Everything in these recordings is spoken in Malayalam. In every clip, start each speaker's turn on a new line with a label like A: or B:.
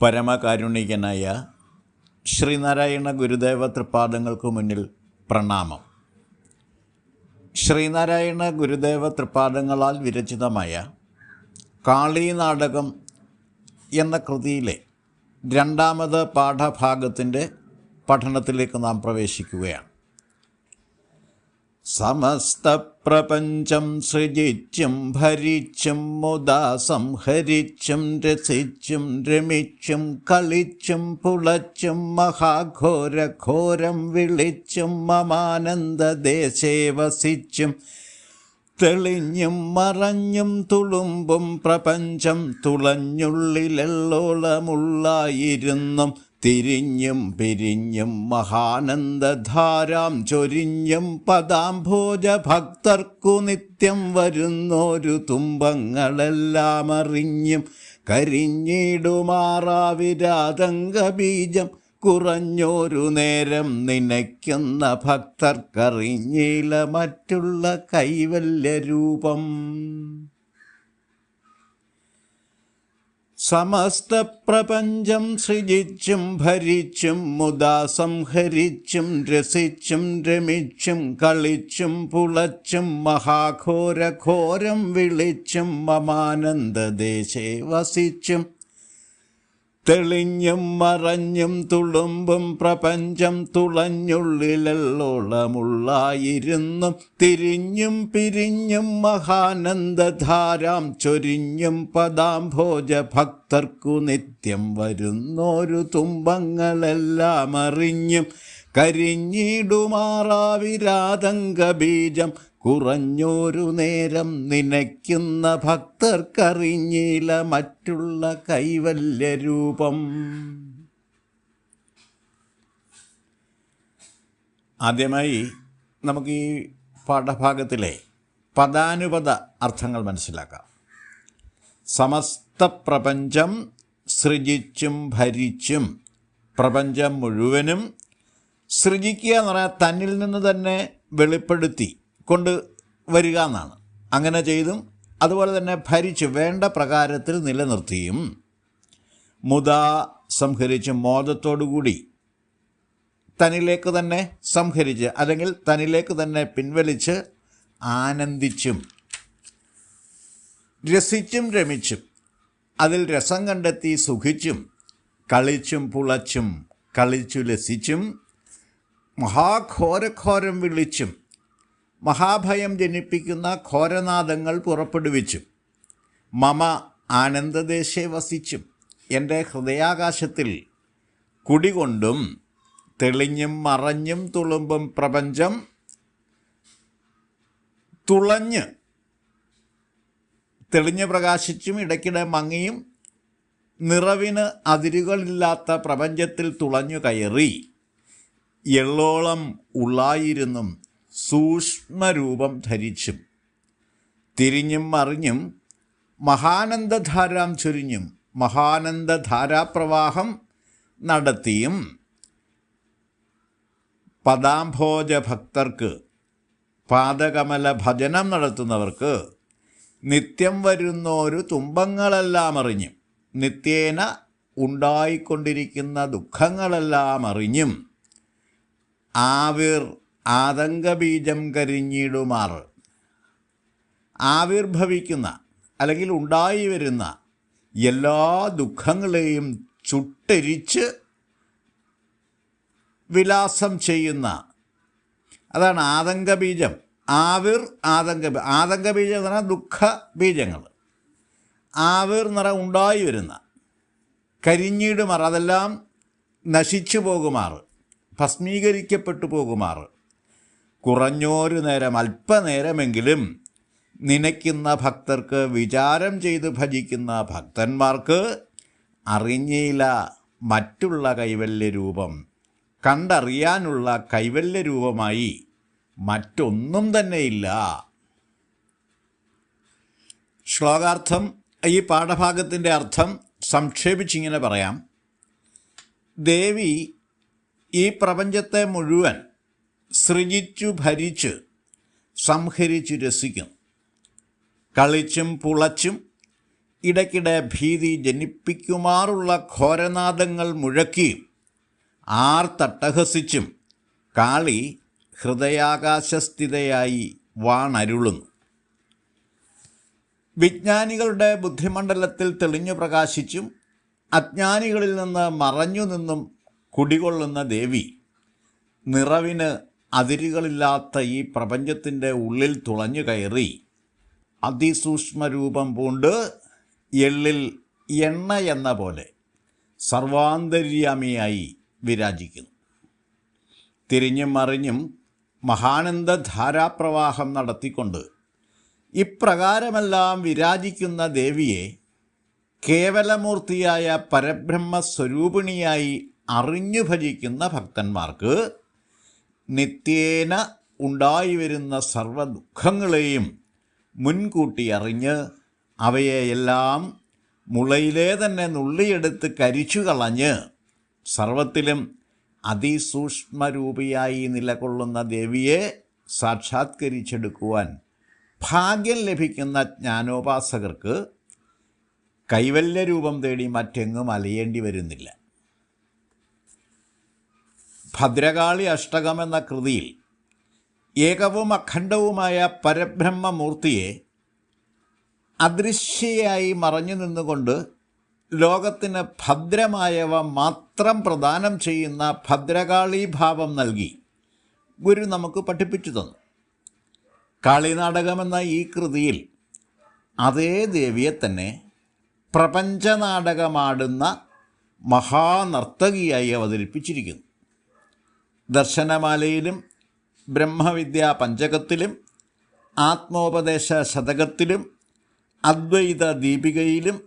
A: പരമകാരുണികനായ ശ്രീനാരായണ ഗുരുദേവ തൃപാദങ്ങൾക്ക് മുന്നിൽ പ്രണാമം. ശ്രീനാരായണ ഗുരുദേവ തൃപാദങ്ങളാൽ വിരചിതമായ കാളി നാടകം എന്ന കൃതിയിലെ രണ്ടാമത് പാഠഭാഗത്തിൻ്റെ പഠനത്തിലേക്ക് നാം പ്രവേശിക്കുകയാണ്. സമസ്ത പ്രപഞ്ചം സൃജിച്ചും ഭരിച്ചും മുദാ സംഹരിച്ചും രസിച്ചും രമിച്ചും കളിച്ചും പുളച്ചും മഹാഘോരഘോരം വിളിച്ചും മമാനന്ദദേശേ വസിച്ചും തെളിഞ്ഞും മറഞ്ഞും തുളുമ്പും പ്രപഞ്ചം തുളഞ്ഞുള്ളിലെള്ളോളമുള്ളായിരുന്നും തിരിഞ്ഞും പിരിഞ്ഞും മഹാനന്ദധാരാം ചൊരിഞ്ഞും പദാംഭോജ ഭക്തർക്കു നിത്യം വരുന്നൊരു തുമ്പങ്ങളെല്ലാം അറിഞ്ഞും കരിഞ്ഞിടുമാറാവിരാതംഗബീജം കുറഞ്ഞൊരു നേരം നനയ്ക്കുന്ന ഭക്തർക്കറിഞ്ഞില്ല മറ്റുള്ള കൈവല്യരൂപം. സമസ്ത പ്രപഞ്ചം സൃജിച്ചും ഭരിച്ചും മുദാ സംഹരിച്ചും രസിച്ചും രമിച്ചും കളിച്ചും പുളച്ചും മഹാഘോരഘോരം വിളിച്ചും മമാനന്ദദേശേ വസിച്ചും തെളിഞ്ഞും മറഞ്ഞും തുളുമ്പും പ്രപഞ്ചം തുളഞ്ഞുള്ളിലെള്ളോളമുള്ളായിരുന്നും തിരിഞ്ഞും പിരിഞ്ഞും മഹാനന്ദധാരാം ചൊരിഞ്ഞും പദാംഭോജ ഭക്തർക്കു നിത്യം വരുന്നൊരു തുമ്പങ്ങളെല്ലാം അറിഞ്ഞും കരിഞ്ഞിടുമാറാവിരാതംഗബീജം കുറഞ്ഞൊരു നേരം നനയ്ക്കുന്ന ഭക്തർക്കറിഞ്ഞില്ല മറ്റുള്ള കൈവല്യരൂപം. ആദ്യമായി നമുക്ക് ഈ പാഠഭാഗത്തിലെ പദാനുപദ അർത്ഥങ്ങൾ മനസ്സിലാക്കാം. സമസ്ത പ്രപഞ്ചം സൃജിച്ചും ഭരിച്ചും, പ്രപഞ്ചം മുഴുവനും സൃജിക്കുക എന്ന് പറഞ്ഞാൽ തന്നിൽ നിന്ന് തന്നെ വെളിപ്പെടുത്തി കൊണ്ട് വരിക എന്നാണ്. അങ്ങനെ ചെയ്തും അതുപോലെ തന്നെ ഭരിച്ച് വേണ്ട പ്രകാരത്തിൽ നിലനിർത്തിയും, മുദാ സംഹരിച്ചും മോദത്തോടുകൂടി തന്നിലേക്ക് തന്നെ സംഹരിച്ച് അല്ലെങ്കിൽ തന്നിലേക്ക് തന്നെ പിൻവലിച്ച് ആനന്ദിച്ചും രസിച്ചും രമിച്ചും അതിൽ രസം കണ്ടെത്തി സുഖിച്ചും കളിച്ചും പുളച്ചും കളിച്ചു ലസിച്ചും മഹാഘോരഘോരം വിളിച്ചും മഹാഭയം ജനിപ്പിക്കുന്ന ഘോരനാദങ്ങൾ പുറപ്പെടുവിച്ചും മമ ആനന്ദദേശേ വസിച്ചും എൻ്റെ ഹൃദയാകാശത്തിൽ കുടികൊണ്ടും തെളിഞ്ഞും മറഞ്ഞും തുളുമ്പും പ്രപഞ്ചം തെളിഞ്ഞ് പ്രകാശിച്ചും ഇടയ്ക്കിടെ മങ്ങിയും നിറവിന് അതിരുകളില്ലാത്ത പ്രപഞ്ചത്തിൽ തുളഞ്ഞു കയറി എള്ളോളം ഉള്ളായിരുന്നും സൂക്ഷ്മരൂപം ധരിച്ചും തിരിഞ്ഞും മറിഞ്ഞും മഹാനന്ദധാരാം ചൊരിഞ്ഞും മഹാനന്ദധാരാപ്രവാഹം നടത്തിയും പദാംഭോജ ഭക്തർക്ക്, പാദകമല ഭജനം നടത്തുന്നവർക്ക് നിത്യം വരുന്നൊരു തുമ്പങ്ങളെല്ലാം അറിഞ്ഞും നിത്യേന ഉണ്ടായിക്കൊണ്ടിരിക്കുന്ന ദുഃഖങ്ങളെല്ലാം അറിഞ്ഞും ആതങ്കബീജം കരിഞ്ഞിടുമാറ്, ആവിർഭവിക്കുന്ന അല്ലെങ്കിൽ ഉണ്ടായി വരുന്ന എല്ലാ ദുഃഖങ്ങളെയും ചുട്ടെരിച്ച് വിലാസം ചെയ്യുന്ന, അതാണ് ആതങ്കബീജം. ആതങ്കബീജം എന്ന് പറഞ്ഞാൽ ദുഃഖ ബീജങ്ങൾ. ആവിർ എന്ന് പറഞ്ഞാൽ ഉണ്ടായി വരുന്ന, കരിഞ്ഞിടുമാറ് അതെല്ലാം നശിച്ചു പോകുമാറ്, ഭസ്മീകരിക്കപ്പെട്ടു പോകുമാറ്, കുറഞ്ഞൊരു നേരം അല്പനേരമെങ്കിലും നനയ്ക്കുന്ന ഭക്തർക്ക്, വിചാരം ചെയ്ത് ഭജിക്കുന്ന ഭക്തന്മാർക്ക് അറിഞ്ഞില്ല മറ്റുള്ള കൈവല്യരൂപം. കണ്ടറിയാനുള്ള കൈവല്യരൂപമായി മറ്റൊന്നും തന്നെയില്ല. ശ്ലോകാർത്ഥം, ഈ പാഠഭാഗത്തിൻ്റെ അർത്ഥം സംക്ഷേപിച്ചിങ്ങനെ പറയാം. ദേവി ഈ പ്രപഞ്ചത്തെ മുഴുവൻ സൃജിച്ചു ഭരിച്ച് സംഹരിച്ചു രസിക്കും. കളിച്ചും പുളച്ചും ഇടയ്ക്കിടെ ഭീതി ജനിപ്പിക്കുമാറുള്ള ഘോരനാദങ്ങൾ മുഴക്കിയും ആർത്തട്ടഹസിച്ചും കാളി ഹൃദയാകാശസ്ഥിതയായി വാണരുളുന്നു. വിജ്ഞാനികളുടെ ബുദ്ധിമണ്ഡലത്തിൽ തെളിഞ്ഞു പ്രകാശിച്ചും അജ്ഞാനികളിൽ നിന്ന് മറഞ്ഞു നിന്നും കുടികൊള്ളുന്ന ദേവി നിറവിന് അതിരുകളില്ലാത്ത ഈ പ്രപഞ്ചത്തിൻ്റെ ഉള്ളിൽ തുളഞ്ഞു കയറി അതിസൂക്ഷ്മരൂപം പൂണ്ട് എള്ളിൽ എണ്ണ എന്ന പോലെ സർവാന്തര്യാമിയായി വിരാജിക്കുന്നു. തിരിഞ്ഞും മറിഞ്ഞും മഹാനന്ദ ധാരാപ്രവാഹം നടത്തിക്കൊണ്ട് ഇപ്രകാരമെല്ലാം വിരാജിക്കുന്ന ദേവിയെ കേവലമൂർത്തിയായ പരബ്രഹ്മസ്വരൂപിണിയായി അറിഞ്ഞു ഭജിക്കുന്ന ഭക്തന്മാർക്ക് നിത്യേന ഉണ്ടായിവരുന്ന സർവ്വ ദുഃഖങ്ങളെയും മുൻകൂട്ടി അറിഞ്ഞ് അവയെയെല്ലാം മുളയിലെ തന്നെ നുള്ളിയെടുത്ത് കരിച്ചു കളഞ്ഞ് സർവത്തിലും അതിസൂക്ഷ്മരൂപിയായി നിലകൊള്ളുന്ന ദേവിയെ സാക്ഷാത്കരിച്ചെടുക്കുവാൻ ഭാഗ്യം ലഭിക്കുന്ന ജ്ഞാനോപാസകർക്ക് കൈവല്യരൂപം തേടി മറ്റെങ്ങും അലയേണ്ടി വരുന്നില്ല. ഭദ്രകാളി അഷ്ടകം എന്ന കൃതിയിൽ ഏകവും അഖണ്ഡവുമായ പരബ്രഹ്മമൂർത്തിയെ അദൃശ്യയായി മറഞ്ഞു നിന്നുകൊണ്ട് ലോകത്തിന് ഭദ്രമായവ മാത്രം പ്രദാനം ചെയ്യുന്ന ഭദ്രകാളീഭാവം നൽകി ഗുരു നമുക്ക് പഠിപ്പിച്ചു തന്നു. കാളിനാടകമെന്ന ഈ കൃതിയിൽ അതേ ദേവിയെ തന്നെ പ്രപഞ്ചനാടകമാടുന്ന മഹാനർത്തകിയായി അവതരിപ്പിച്ചിരിക്കുന്നു. ദർശനമാലയിലും ബ്രഹ്മവിദ്യാ പഞ്ചകത്തിലും ആത്മോപദേശ ശതകത്തിലും അദ്വൈത ദീപികയിലും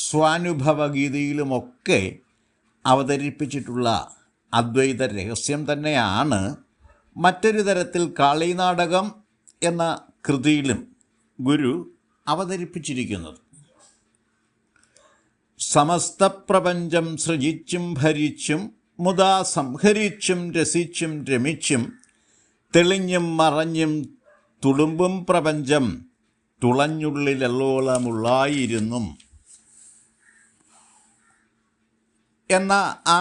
A: സ്വാനുഭവഗീതയിലുമൊക്കെ അവതരിപ്പിച്ചിട്ടുള്ള അദ്വൈത രഹസ്യം തന്നെയാണ് മറ്റൊരു തരത്തിൽ കാളീനാടകം എന്ന കൃതിയിലും ഗുരു അവതരിപ്പിച്ചിരിക്കുന്നത്. സമസ്ത പ്രപഞ്ചം സൃജിച്ചും ഭരിച്ചും മുതാ സംഹരിച്ചും രസിച്ചും രമിച്ചും തെളിഞ്ഞും മറഞ്ഞും തുളുമ്പും പ്രപഞ്ചം തുളഞ്ഞുള്ളിലെള്ളോളമുള്ളായിരുന്നും എന്ന ആ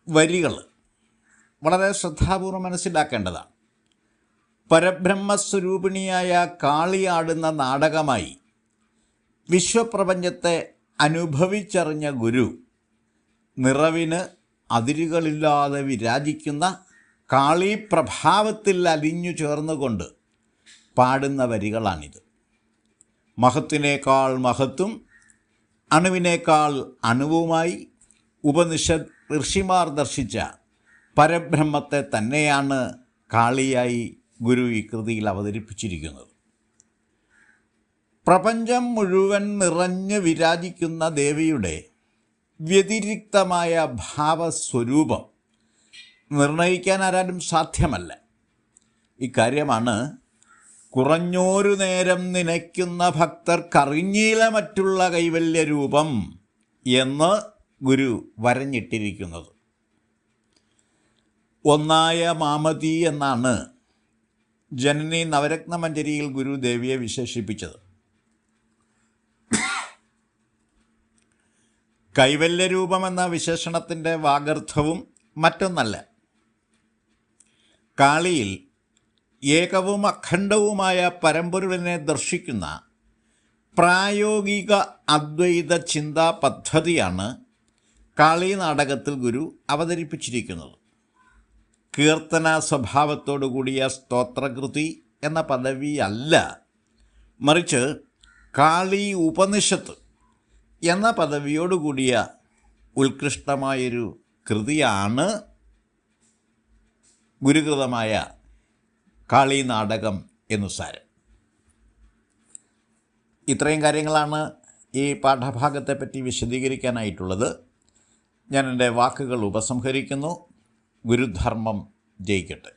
A: വരികൾ വളരെ ശ്രദ്ധാപൂർവം മനസ്സിലാക്കേണ്ടതാണ്. പരബ്രഹ്മസ്വരൂപിണിയായ കാളിയാടുന്ന നാടകമായി വിശ്വപ്രപഞ്ചത്തെ അനുഭവിച്ചറിഞ്ഞ ഗുരു നിറവിന് അതിരുകളില്ലാതെ വിരാജിക്കുന്ന കാളീപ്രഭാവത്തിൽ അലിഞ്ഞു ചേർന്നുകൊണ്ട് പാടുന്ന വരികളാണിത്. മഹത്തിനേക്കാൾ മഹത്തും അണുവിനേക്കാൾ അണുവുമായി ഉപനിഷത്ത് ഋഷിമാർ ദർശിച്ച പരബ്രഹ്മത്തെ തന്നെയാണ് കാളിയായി ഗുരു ഈ കൃതിയിൽ അവതരിപ്പിച്ചിരിക്കുന്നത്. പ്രപഞ്ചം മുഴുവൻ നിറഞ്ഞ് വിരാജിക്കുന്ന ദേവിയുടെ വ്യതിരിക്തമായ ഭാവസ്വരൂപം നിർണയിക്കാൻ ആരാലും സാധ്യമല്ല. ഇക്കാര്യമാണ് കുറഞ്ഞോരു നേരം നനയ്ക്കുന്ന ഭക്തർക്കറിഞ്ഞീല മറ്റുള്ള കൈവല്യരൂപം എന്ന് ഗുരു വരഞ്ഞിട്ടിരിക്കുന്നത്. ഒന്നായ മാമതി എന്നാണ് ജനനി നവരത്നമഞ്ജരിയിൽ ഗുരു ദേവിയെ വിശേഷിപ്പിച്ചത്. കൈവല്യരൂപമെന്ന വിശേഷണത്തിൻ്റെ വാഗർത്ഥവും മറ്റൊന്നല്ല. കാളിയിൽ ഏകവും അഖണ്ഡവുമായ പരമ്പൊരുളിനെ ദർശിക്കുന്ന പ്രായോഗിക അദ്വൈത ചിന്താ പദ്ധതിയാണ് കാളി നാടകത്തിൽ ഗുരു അവതരിപ്പിച്ചിരിക്കുന്നത്. കീർത്തന സ്വഭാവത്തോടു കൂടിയ സ്തോത്രകൃതി എന്ന പദവിയല്ല, മറിച്ച് കാളി ഉപനിഷത്ത് എന്ന പദവിയോടുകൂടിയ ഉത്കൃഷ്ടമായൊരു കൃതിയാണ് ഗുരുകൃതമായ കാളി നാടകം എന്നു സാരം. ഇത്രയും കാര്യങ്ങളാണ് ഈ പാഠഭാഗത്തെപ്പറ്റി വിശദീകരിക്കാനായിട്ടുള്ളത്. ഞാൻ എൻ്റെ വാക്കുകൾ ഉപസംഹരിക്കുന്നു. ഗുരുധർമ്മം ജയിക്കട്ടെ.